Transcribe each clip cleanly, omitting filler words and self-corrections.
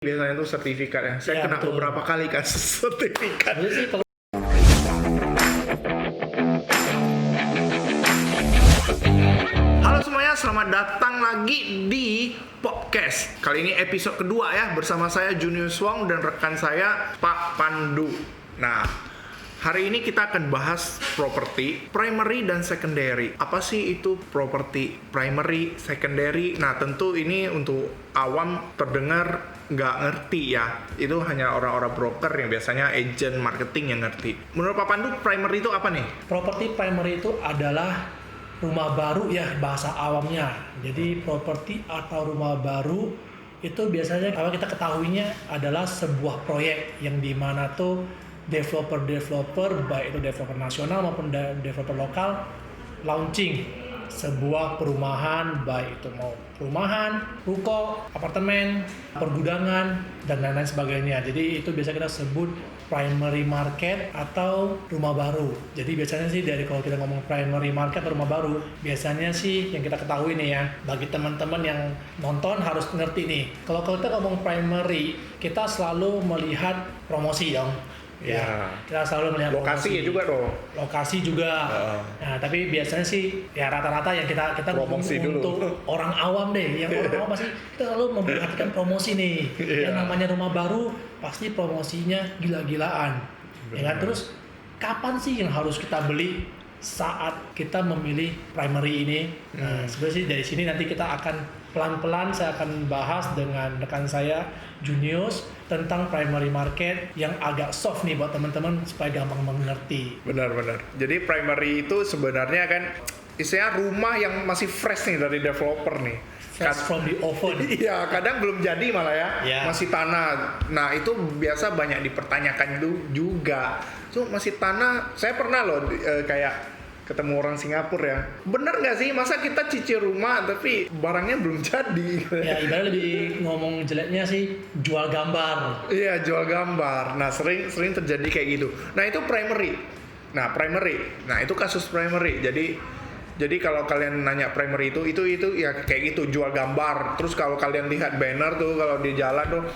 Biasanya itu sertifikat ya. Saya kena betul. beberapa kali kasus sertifikat. Halo semuanya, selamat datang lagi di podcast. Kali ini episode kedua ya, bersama saya Junius Wong dan rekan saya Pak Pandu. Nah, hari ini kita akan bahas properti primary dan secondary. Apa sih itu properti primary, secondary? Nah, tentu ini untuk awam terdengar nggak ngerti ya. Itu hanya orang-orang broker yang biasanya agent marketing yang ngerti. Menurut Pak Pandu, primary itu apa nih? Properti primary itu adalah rumah baru ya, bahasa awamnya. Jadi properti atau rumah baru itu biasanya kalau kita ketahuinya adalah sebuah proyek yang dimana tuh developer baik itu developer nasional maupun developer lokal launching sebuah perumahan, baik itu mau perumahan, ruko, apartemen, pergudangan dan lain-lain sebagainya. Jadi itu biasa kita sebut primary market atau rumah baru. Jadi biasanya sih dari kalau kita ngomong primary market atau rumah baru, biasanya sih yang kita ketahui nih ya, bagi teman-teman yang nonton harus ngerti nih. Kalau kita ngomong primary, kita selalu melihat promosi dong. Ya, kita selalu melihat Lokasi promosi. ya juga dong. Lokasi juga. Nah, tapi biasanya sih ya rata-rata yang kita ngomong Promosi dulu. untuk orang awam deh. Yang orang awam pasti kita selalu memperhatikan promosi nih. Yang namanya rumah baru pasti promosinya gila-gilaan. Ya kan? Terus kapan sih yang harus kita beli saat kita memilih primary ini? Nah, sebenarnya sih dari sini nanti kita akan pelan-pelan saya akan bahas dengan rekan saya Junius tentang primary market yang agak soft nih buat teman-teman supaya gampang mengerti. Benar-benar. Jadi primary itu sebenarnya kan istilahnya rumah yang masih fresh nih dari developer nih. Fresh from the oven. Iya, kadang belum jadi malah ya. Ya. Masih tanah. Nah, itu biasa banyak dipertanyakan juga. So, masih tanah. Saya pernah loh kayak ketemu orang Singapura ya. Bener nggak sih? Masa kita cicil rumah tapi barangnya belum jadi? Ya, ibarat lebih ngomong jeleknya sih jual gambar. Iya, jual gambar. Nah, sering terjadi kayak gitu. Nah, itu primary. Nah, itu kasus primary. Jadi kalau kalian nanya primary itu ya kayak gitu, jual gambar. Terus kalau kalian lihat banner tuh kalau di jalan tuh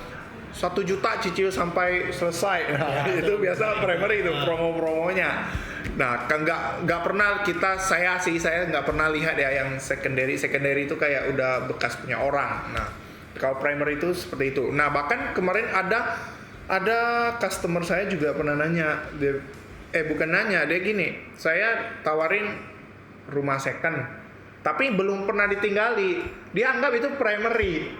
1 juta cicil sampai selesai. Nah, Ya, itu biasa primary itu promo-promonya. Nah, nggak pernah saya nggak pernah lihat ya yang secondary itu kayak udah bekas punya orang. Nah, kalau primary itu seperti itu. Nah, bahkan kemarin ada customer saya juga pernah nanya, bukan nanya, dia gini, saya tawarin rumah second, tapi belum pernah ditinggali. Dia anggap itu primary,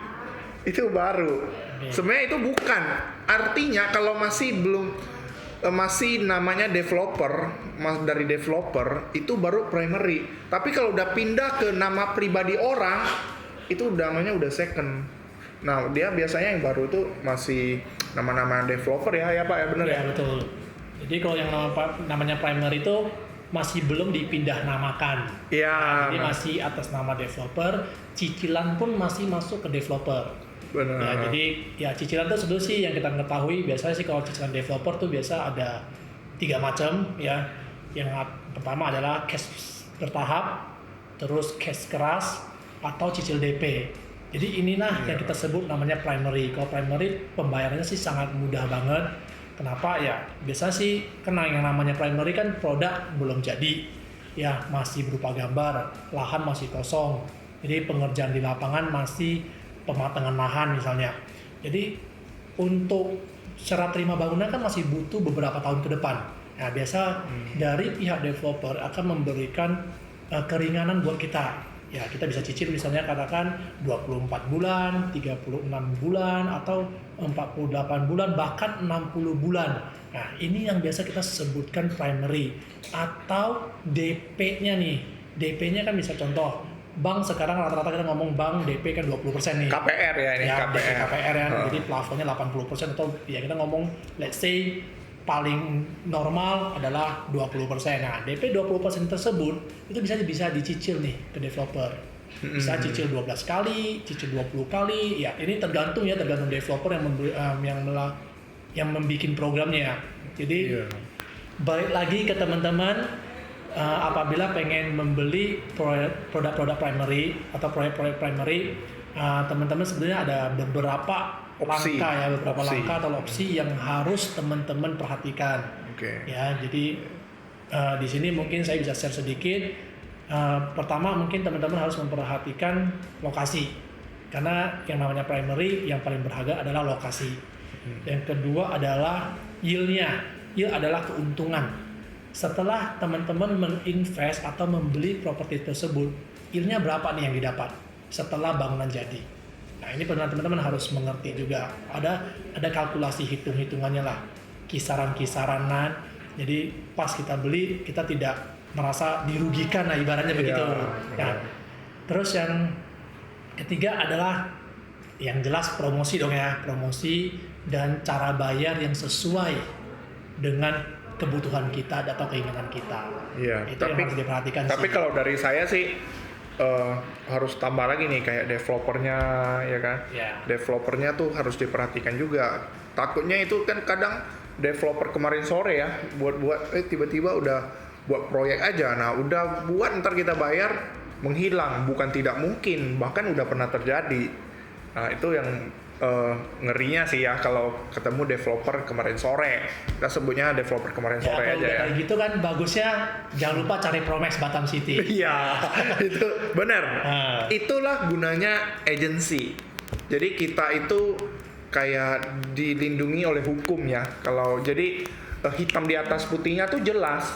itu baru. Sebenarnya itu bukan. Artinya kalau masih namanya developer, dari developer itu baru primary. Tapi kalau udah pindah ke nama pribadi orang, itu namanya udah second. Nah, dia biasanya yang baru itu masih nama-nama developer ya Pak ya, benar ya? Ya, betul. Jadi kalau yang namanya primary itu masih belum dipindah namakan. Iya. Jadi masih atas nama developer, cicilan pun masih masuk ke developer. Benar. Ya, jadi ya cicilan itu sebetulnya sih yang kita ketahui biasanya sih kalau cicilan developer tuh biasa ada 3 macam ya. Yang pertama adalah cash bertahap, terus cash keras atau cicil DP. Jadi inilah yang kita sebut namanya primary. Kalau primary pembayarannya sih sangat mudah banget. Kenapa ya? Biasa sih karena yang namanya primary kan produk belum jadi. Ya, masih berupa gambar, lahan masih kosong. Jadi pengerjaan di lapangan masih pematangan lahan misalnya. Jadi untuk syarat terima bangunan kan masih butuh beberapa tahun ke depan. Nah, biasa dari pihak developer akan memberikan keringanan buat kita. Ya, kita bisa cicil misalnya katakan 24 bulan, 36 bulan, atau 48 bulan, bahkan 60 bulan. Nah, ini yang biasa kita sebutkan primary. Atau DP-nya nih. DP-nya kan bisa contoh, bank sekarang rata-rata kita ngomong bank DP kan 20% nih. KPR ya ini, ya, KPR ya. Jadi plafonnya 80% atau ya kita ngomong let's say paling normal adalah 20%. Nah, DP 20% tersebut itu bisa dicicil nih ke developer. Bisa cicil 12 kali, cicil 20 kali. Ya, ini tergantung developer yang membuat programnya. Jadi balik lagi ke teman-teman, apabila pengen membeli produk-produk primary atau proyek-proyek primary, teman-teman sebenarnya ada beberapa Opsi. langkah ya, beberapa Opsi. langkah atau opsi yang harus teman-teman perhatikan. Oke. Ya, jadi di sini mungkin saya bisa share sedikit. Pertama mungkin teman-teman harus memperhatikan lokasi, karena yang namanya primary yang paling berharga adalah lokasi. Yang kedua adalah yield-nya. Yield adalah keuntungan. Setelah teman-teman menginvest atau membeli properti tersebut, yield-nya berapa nih yang didapat setelah bangunan jadi. Nah, ini teman-teman harus mengerti juga. Ada kalkulasi hitung-hitungannya lah, kisaran-kisaranan. Jadi pas kita beli kita tidak merasa dirugikan, nah ibaratnya begitu. Nah, terus yang ketiga adalah yang jelas promosi dong ya, promosi dan cara bayar yang sesuai dengan kebutuhan kita atau keinginan kita. Iya. Itu yang harus diperhatikan. Tapi kalau dari saya sih harus tambah lagi nih kayak developernya, ya kan? Ya. Developernya tuh harus diperhatikan juga. Takutnya itu kan kadang developer kemarin sore ya buat tiba-tiba udah buat proyek aja. Nah udah buat ntar kita bayar menghilang, bukan tidak mungkin, bahkan udah pernah terjadi. Nah itu yang ngerinya sih ya kalau ketemu developer kemarin sore. Kita sebutnya developer kemarin Ya, sore kalau aja udah ya. kayak gitu kan bagusnya jangan lupa cari Promax Batam City. Iya, itu benar. Nah. Itulah gunanya agency. Jadi kita itu kayak dilindungi oleh hukum ya. Kalau jadi hitam di atas putihnya tuh jelas.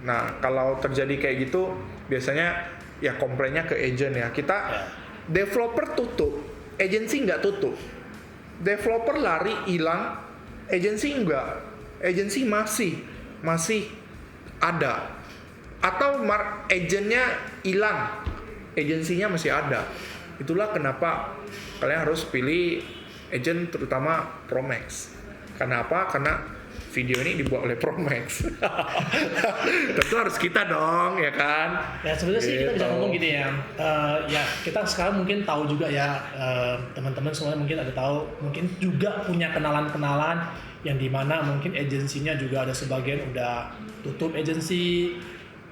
Nah, kalau terjadi kayak gitu biasanya ya komplainnya ke agent ya. Kita developer tutup, agency nggak tutup. Developer lari hilang, agency enggak. Agency masih ada. Atau agentnya hilang, agensinya masih ada. Itulah kenapa kalian harus pilih agent terutama Promax. Kenapa? Karena video ini dibuat oleh Promax. Tentu harus kita dong, ya kan? Ya sebenarnya sih kita bisa ngomong gini ya. Ya kita sekarang mungkin tahu juga ya, teman-teman semuanya mungkin ada tahu, mungkin juga punya kenalan-kenalan yang dimana mungkin agensinya juga ada sebagian udah tutup agensi,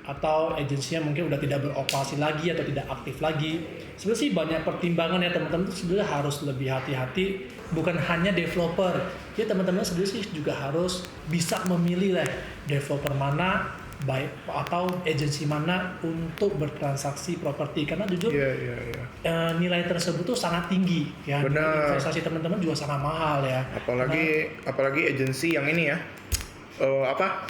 atau agensinya mungkin udah tidak beroperasi lagi atau tidak aktif lagi. Sebenarnya sih banyak pertimbangan ya teman-teman, itu sebenarnya harus lebih hati-hati, bukan hanya developer. Ya teman-teman sebenarnya sih juga harus bisa memilih lah developer mana baik atau agensi mana untuk bertransaksi properti, karena jujur nilai tersebut tuh sangat tinggi ya. Benar. Investasi teman-teman juga sangat mahal ya. Apalagi agensi yang ini ya.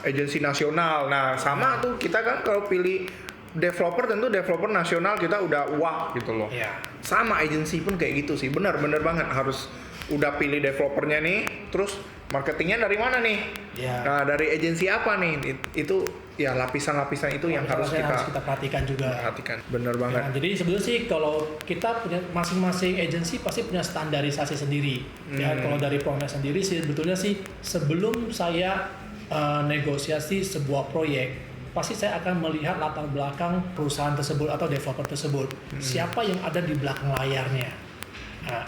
Agensi nasional. Nah, sama tuh kita kan kalau pilih developer tentu developer nasional kita udah wah gitu loh. Iya. Sama agensi pun kayak gitu sih. Bener banget harus udah pilih developernya nih, terus marketingnya dari mana nih? Iya. Nah, dari agensi apa nih? Itu ya lapisan-lapisan itu yang harus kita perhatikan juga. perhatikan. Bener banget. Nah, jadi sebenarnya sih kalau kita punya masing-masing agensi pasti punya standarisasi sendiri. Ya, kalau dari Promax sendiri sih sebetulnya sih sebelum saya negosiasi sebuah proyek, pasti saya akan melihat latar belakang perusahaan tersebut atau developer tersebut. Siapa yang ada di belakang layarnya?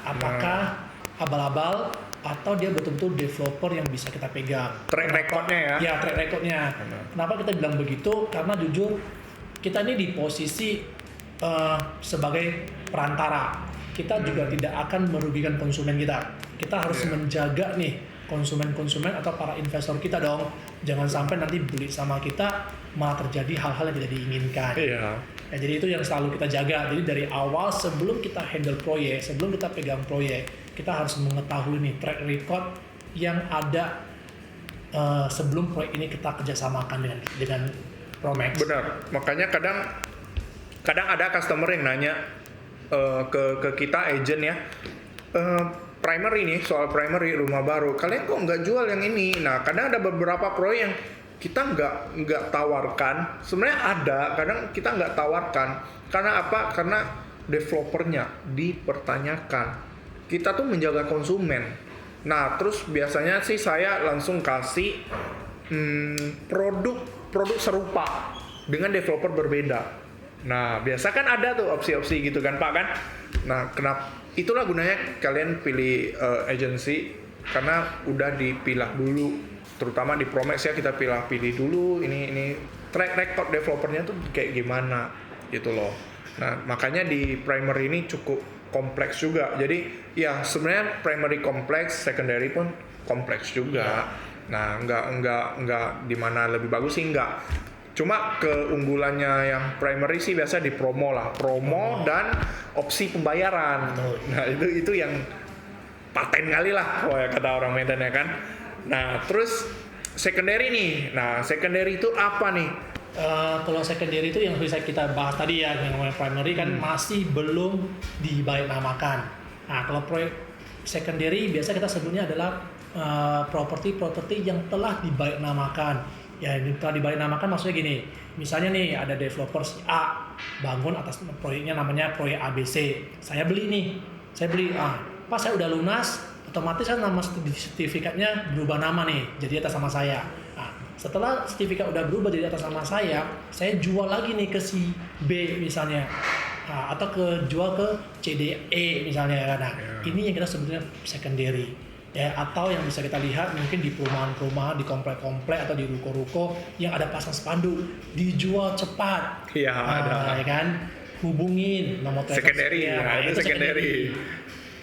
Apakah abal-abal atau dia betul-betul developer yang bisa kita pegang? Track recordnya ya? Ya, track recordnya. Kenapa kita bilang begitu? Karena jujur kita ini di posisi sebagai perantara. Kita juga tidak akan merugikan konsumen kita. Kita harus menjaga nih konsumen-konsumen atau para investor kita dong. Jangan sampai nanti beli sama kita malah terjadi hal-hal yang tidak diinginkan. Iya. Ya, jadi itu yang selalu kita jaga. Jadi dari awal sebelum kita handle proyek, sebelum kita pegang proyek, kita harus mengetahui nih track record yang ada sebelum proyek ini kita kerjasamakan dengan Promax. Benar. Makanya kadang ada customer yang nanya ke kita agent ya. Primary nih, soal primary rumah baru, kalian kok nggak jual yang ini? Nah, kadang ada beberapa proyek yang kita nggak tawarkan. Sebenarnya ada, kadang kita nggak tawarkan. Karena apa? Karena developernya dipertanyakan. Kita tuh menjaga konsumen. Nah, terus biasanya sih saya langsung kasih produk serupa dengan developer berbeda. Nah, biasa kan ada tuh opsi-opsi gitu kan Pak kan? Nah, itulah gunanya kalian pilih agency, karena udah dipilah dulu, terutama di Promax ya, kita pilih dulu ini track record developernya tuh kayak gimana gitu loh. Nah, makanya di primary ini cukup kompleks juga. Jadi ya sebenarnya primary kompleks, secondary pun kompleks juga. Nah, nggak di mana lebih bagus sih nggak. Cuma keunggulannya yang primary sih biasa di promo lah, promo dan opsi pembayaran. Nah itu yang paten kali lah, kalau ya kata orang Medan ya kan. Nah terus secondary nih, nah secondary itu apa nih? Kalau secondary itu yang bisa kita bahas tadi ya, yang namanya primary kan masih belum dibaik-namakan. Nah kalau proyek secondary biasa kita sebutnya adalah properti yang telah dibaik-namakan. Ya, yang telah dibaik-namakan maksudnya gini, misalnya nih ada developer si A bangun atas proyeknya namanya proyek ABC. Saya beli, pas saya udah lunas, otomatis kan nama sertifikatnya berubah nama nih, jadi atas nama saya. Nah, setelah sertifikat udah berubah jadi atas nama saya jual lagi nih ke si B misalnya. Nah, atau jual ke CDE misalnya. Nah, ini yang kita sebutnya secondary. Ya, atau yang bisa kita lihat mungkin di perumahan-perumahan, di komplek-komplek atau di ruko-ruko yang ada pasang spanduk dijual cepat. Iya, ada. Ya kan? Hubungin nomor telepon. Secondary, itu secondary.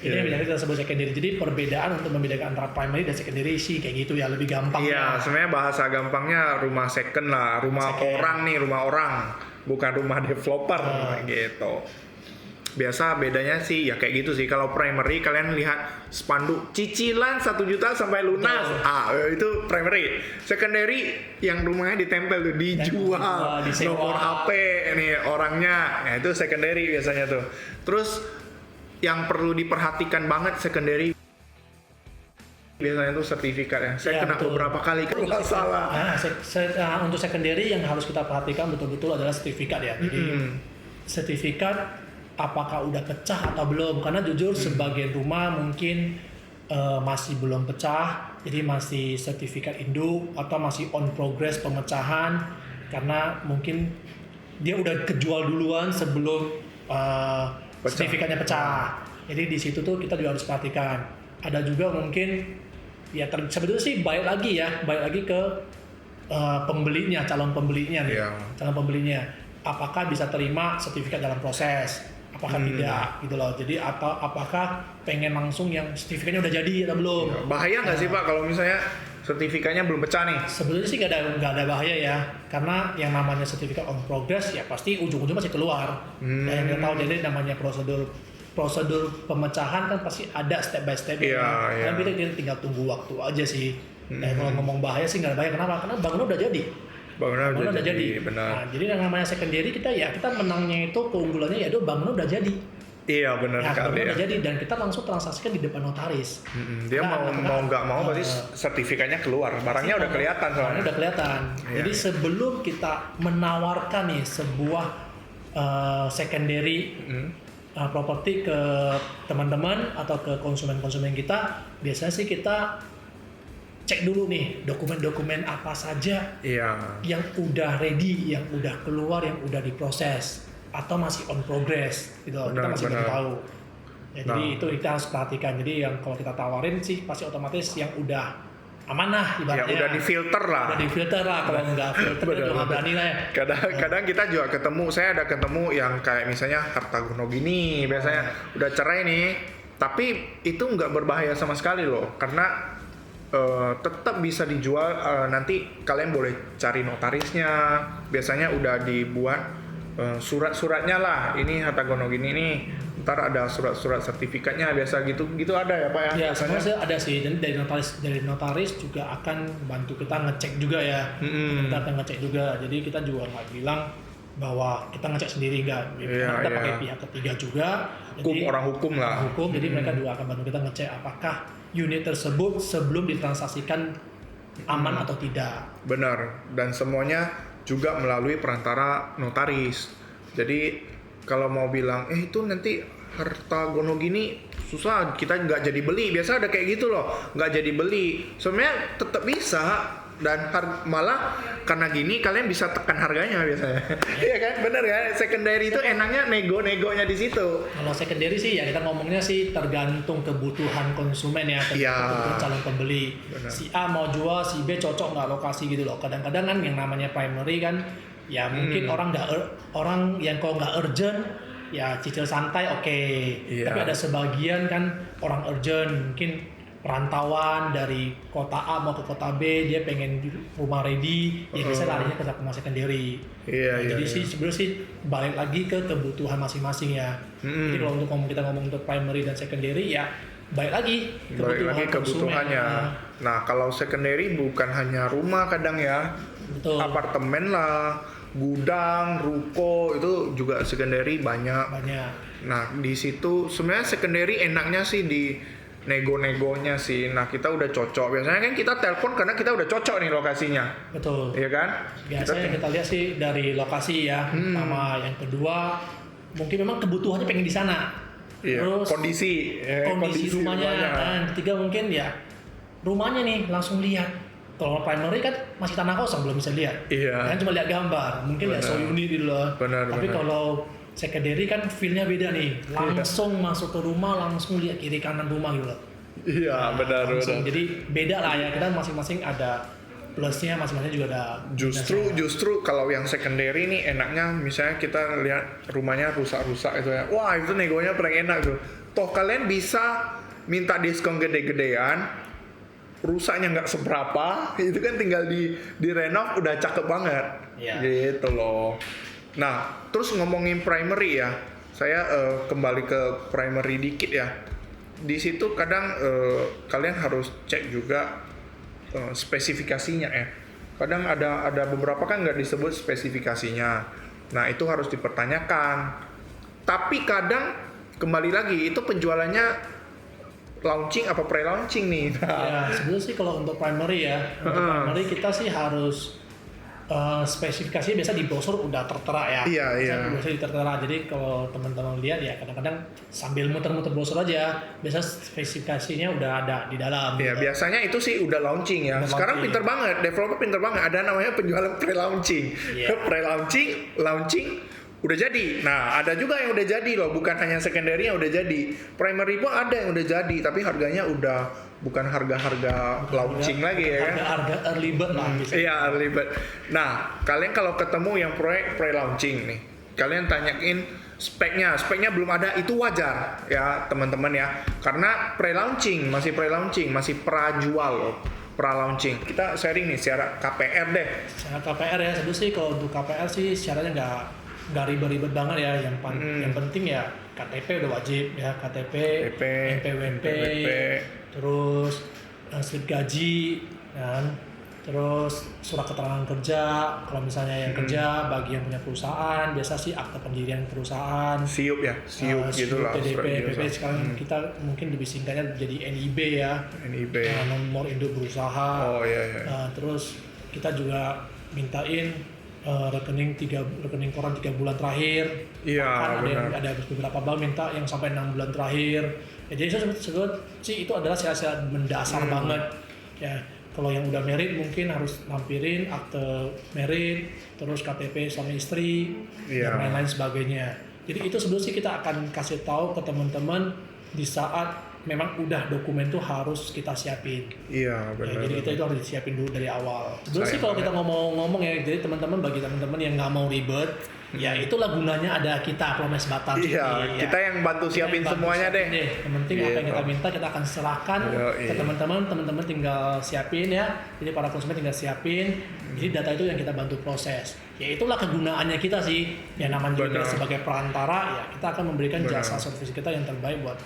Ini yang kita sebut secondary. Jadi perbedaan untuk membedakan antara primary dan secondary sih kayak gitu ya, lebih gampang. Iya, sebenarnya bahasa gampangnya rumah second lah, rumah orang, bukan rumah developer gitu. Biasa bedanya sih ya kayak gitu sih. Kalau primary kalian lihat spanduk cicilan 1 juta sampai lunas. Itu primary. Secondary yang rumahnya ditempel tuh dijual, nomor HP ini orangnya. Nah, itu secondary biasanya tuh. Terus yang perlu diperhatikan banget secondary biasanya tuh sertifikat ya. Saya kena beberapa kali kalau nggak salah. Untuk secondary yang harus kita perhatikan betul-betul adalah sertifikat ya. Jadi sertifikat apakah udah pecah atau belum, karena jujur sebagian rumah mungkin masih belum pecah, jadi masih sertifikat induk atau masih on progress pemecahan karena mungkin dia udah kejual duluan sebelum sertifikatnya pecah. Jadi di situ tuh kita juga harus perhatikan. Ada juga mungkin ya sebetulnya sih balik lagi ke pembelinya, calon pembelinya nih. Calon pembelinya apakah bisa terima sertifikat dalam proses, apakah tidak gitu loh. Jadi apakah pengen langsung yang sertifikatnya udah jadi atau belum. Bahaya nggak sih Pak kalau misalnya sertifikatnya belum pecah nih? Sebetulnya sih nggak ada bahaya ya, karena yang namanya sertifikat on progress ya pasti ujung-ujung masih keluar. Dan yang kita tahu jadi namanya prosedur pemecahan kan pasti ada step by step ya. Kan kita tinggal tunggu waktu aja sih. Dan kalau ngomong bahaya sih nggak ada bahaya. Kenapa? Karena bangunan udah jadi. Bangunan udah jadi. Benar. Nah, jadi yang namanya secondary kita menangnya itu keunggulannya yaitu bangunan udah jadi. Iya benar sekali udah jadi dan kita langsung transaksikan di depan notaris. Dia mau nggak mau berarti sertifikatnya keluar, barangnya udah kelihatan soalnya. Barangnya udah kelihatan. Jadi sebelum kita menawarkan nih sebuah secondary properti ke teman-teman atau ke konsumen-konsumen kita, biasanya sih kita cek dulu nih dokumen-dokumen apa saja yang udah ready, yang udah keluar, yang udah diproses atau masih on progress gitu. Kita masih belum tahu. Ya, jadi itu kita harus perhatikan. Jadi yang kalau kita tawarin sih pasti otomatis yang udah amanah ibaratnya. Ya udah difilter lah. Udah difilter lah, kalau nggak filter udah nggak berani lah ya. Kadang kita juga saya ada ketemu yang kayak misalnya harta gono gini, biasanya udah cerai nih, tapi itu nggak berbahaya sama sekali loh, karena tetap bisa dijual. Nanti kalian boleh cari notarisnya, biasanya udah dibuat surat-suratnya lah, ini harta gono gini nih, ntar ada surat-surat sertifikatnya, biasa gitu ada ya Pak ya? Ya sebenarnya ada sih, dan dari notaris juga akan bantu kita ngecek juga ya. Kita akan ngecek juga, jadi kita juga nggak bilang bahwa kita ngecek sendiri enggak, kita pakai pihak ketiga juga. Jadi, orang hukum lah. Jadi mereka juga akan bantu kita ngecek apakah unit tersebut sebelum ditransaksikan aman atau tidak. Benar, dan semuanya juga melalui perantara notaris. Jadi kalau mau bilang itu nanti harta gono gini susah, kita nggak jadi beli, biasa ada kayak gitu loh, nggak jadi beli. Sebenarnya tetap bisa, dan malah karena gini kalian bisa tekan harganya biasanya. Iya kan, bener kan? Secondary itu enaknya nego-negonya di situ. Kalau secondary sih ya kita ngomongnya sih tergantung kebutuhan konsumen ya, kebutuhan calon pembeli. Bener. Si A mau jual, si B cocok nggak lokasi gitu loh. Kadang-kadang kan yang namanya primary kan ya mungkin orang yang kalau nggak urgent ya cicil santai oke. Iya. Tapi ada sebagian kan orang urgent, mungkin perantauan dari kota A mau ke kota B, dia pengen rumah ready, ya bisa larinya ke rumah secondary. Jadi sih sebenarnya sih balik lagi ke kebutuhan masing-masing ya. Jadi kalau untuk kita ngomong untuk primary dan secondary ya balik lagi kebutuhannya. Nah, kalau secondary bukan hanya rumah kadang ya. Betul. Apartemen lah, gudang, ruko itu juga secondary banyak. Nah, di situ sebenarnya secondary enaknya sih di nego-negonya sih. Nah, kita udah cocok. Biasanya kan kita telepon karena kita udah cocok nih lokasinya. Betul. Iya kan? Biasanya kita lihat sih dari lokasi ya. Pertama, yang kedua mungkin memang kebutuhannya pengen di sana. Iya. Terus kondisi rumahnya. Nah, ketiga mungkin ya rumahnya nih langsung lihat. Kalau primary kan masih tanah kosong belum bisa lihat. Iya. Kan cuma lihat gambar. Mungkin lihat so unit gitu loh. Tapi kalau secondary kan feel-nya beda nih. Langsung masuk ke rumah, langsung lihat kiri kanan rumah gitu loh. Iya, benar. Jadi beda lah ya. Kita masing-masing ada plusnya, masing-masing juga ada. Justru kalau yang secondary nih enaknya misalnya kita lihat rumahnya rusak-rusak itu ya. Wah, itu negonya paling enak tuh. Toh kalian bisa minta diskon gede-gedean, rusaknya nggak seberapa, itu kan tinggal di renov udah cakep banget. Gitu loh. Nah, terus ngomongin primary ya, saya kembali ke primary dikit ya. Di situ kadang kalian harus cek juga spesifikasinya ya. Kadang ada beberapa kan nggak disebut spesifikasinya. Nah, itu harus dipertanyakan. Tapi kadang kembali lagi itu penjualannya launching apa pre-launching nih. Ya, sebenarnya sih kalau untuk primary ya, untuk primary kita sih harus spesifikasinya biasa di brosur udah tertera ya. Iya. Brosur tertera. Jadi kalau teman-teman lihat ya kadang-kadang sambil muter-muter brosur aja, biasa spesifikasinya udah ada di dalam. Iya, gitu. Biasanya itu sih udah launching ya. Sekarang pinter banget, developer pinter banget. Ada namanya penjualan pre-launching. Pre-launching, launching udah jadi. Nah, ada juga yang udah jadi loh, bukan hanya secondary yang udah jadi. Primary pun ada yang udah jadi, tapi harganya udah bukan harga-harga launching lagi ya kan? Harga early bird lah. Iya, early bird. Nah, kalian kalau ketemu yang proyek pre-launching nih, kalian tanyain speknya belum ada, itu wajar ya teman-teman ya. Karena pre-launching, masih prajual loh. Pra-launching. Kita sharing nih secara KPR deh. Secara KPR ya, sebenarnya sih kalau untuk KPR sih syaratnya nggak ribet-ribet banget ya. Yang penting ya KTP udah wajib ya, KTP, NPWP, terus slip gaji, kan? Terus surat keterangan kerja. Kalau misalnya yang kerja bagi yang punya perusahaan, biasa sih akte pendirian perusahaan. SIUP ya, SIUP gitu lah. TDP, PP sekarang kita mungkin lebih singkatnya jadi NIB ya. NIB. Nomor induk berusaha. Oh iya. Terus kita juga mintain rekening koran 3 bulan terakhir. Iya, kan ada beberapa bank minta yang sampai 6 bulan terakhir. Ya, jadi sebetulnya sih itu adalah syarat mendasar banget. Ya, kalau yang udah married mungkin harus lampirin akte married, terus KTP suami istri, dan lain-lain sebagainya. Jadi itu sebetulnya sih kita akan kasih tahu ke teman-teman di saat memang udah dokumen tuh harus kita siapin. Iya, benar. Ya, jadi itu harus disiapin dulu dari awal. Sebenarnya sih kalau kita ngomong-ngomong ya, jadi teman-teman bagi teman-teman yang nggak mau ribet, ya itulah gunanya ada kita Promes Batam. Iya, kita yang bantu siapin semuanya deh. Yang penting apa yang kita minta kita akan serahkan ke teman-teman tinggal siapin ya. Jadi para konsumen tinggal siapin. Jadi data itu yang kita bantu proses. Ya itulah kegunaannya kita sih. Yang namanya juga sebagai perantara, ya kita akan memberikan jasa servis kita yang terbaik buat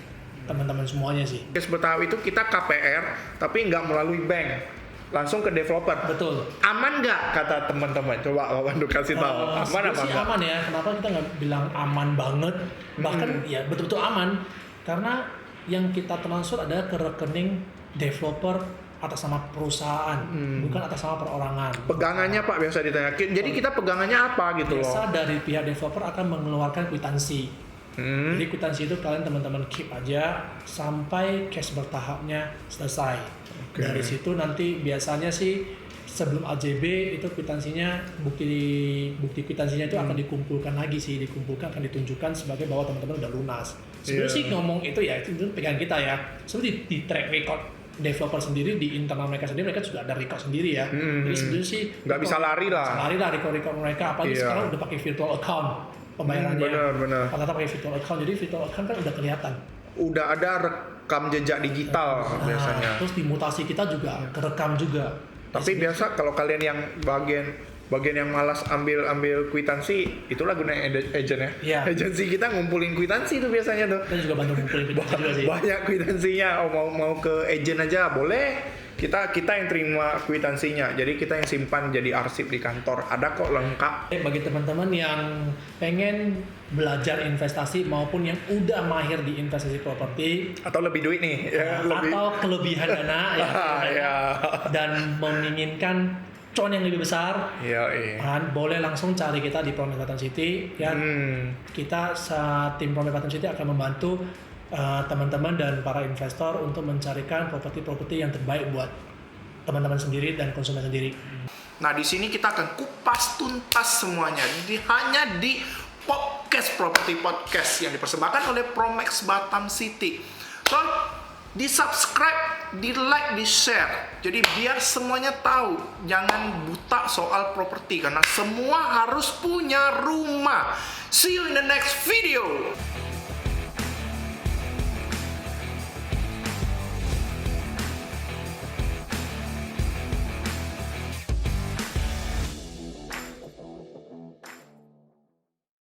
teman-teman semuanya sih. Kes Betawi itu kita KPR tapi nggak melalui bank, langsung ke developer. Betul. Aman nggak kata teman-teman? Coba Pak Pandu kasih tahu. Aman apa enggak? Aman ya. Kenapa kita nggak bilang aman banget? Bahkan ya betul-betul aman karena yang kita transfer adalah ke rekening developer atas nama perusahaan, bukan atas nama perorangan. Pegangannya Pak biasa ditanya. Jadi kita pegangannya apa gitu loh? Biasa dari pihak developer akan mengeluarkan kwitansi. Jadi kwitansi itu kalian teman-teman keep aja sampai cash bertahapnya selesai. Dari situ nanti biasanya sih sebelum AJB itu kwitansinya bukti kwitansinya itu akan dikumpulkan lagi sih, akan ditunjukkan sebagai bahwa teman-teman udah lunas. Sebenarnya sih ngomong itu ya itu pegangan kita ya. Sebenarnya di track record developer sendiri di internal mereka sendiri mereka sudah ada record sendiri ya. Jadi sebenarnya sih nggak bisa lari lah. Record mereka apalagi sekarang udah pakai virtual account. pembayarannya. Benar. Rata-rata pakai virtual account, jadi virtual account kan udah kelihatan. Udah ada rekam jejak digital biasanya. Terus di mutasi kita juga kerekam juga. Tapi biasa kalau kalian yang bagian yang malas ambil kwitansi, itulah gunanya agent ya. Iya. Agensi kita ngumpulin kwitansi itu biasanya tuh. Kita juga bantu ngumpulin juga sih. Banyak kwitansinya. Mau ke agent aja boleh. Kita yang terima kwitansinya. Jadi kita yang simpan jadi arsip di kantor. Ada kok lengkap. Bagi teman-teman yang pengen belajar investasi maupun yang udah mahir di investasi properti Atau lebih duit nih. Ya, lebih. atau kelebihan dana Ya. dan menginginkan cuan yang lebih besar, kan boleh langsung cari kita di Promet Batam City ya. Kita tim Promet Batam City akan membantu teman-teman dan para investor untuk mencarikan properti-properti yang terbaik buat teman-teman sendiri dan konsumen sendiri. Nah, di sini kita akan kupas tuntas semuanya hanya di podcast Property Podcast yang dipersembahkan oleh Promex Batam City. So, di-subscribe, di-like, di-share. Jadi biar semuanya tahu, jangan buta soal properti karena semua harus punya rumah. See you in the next video.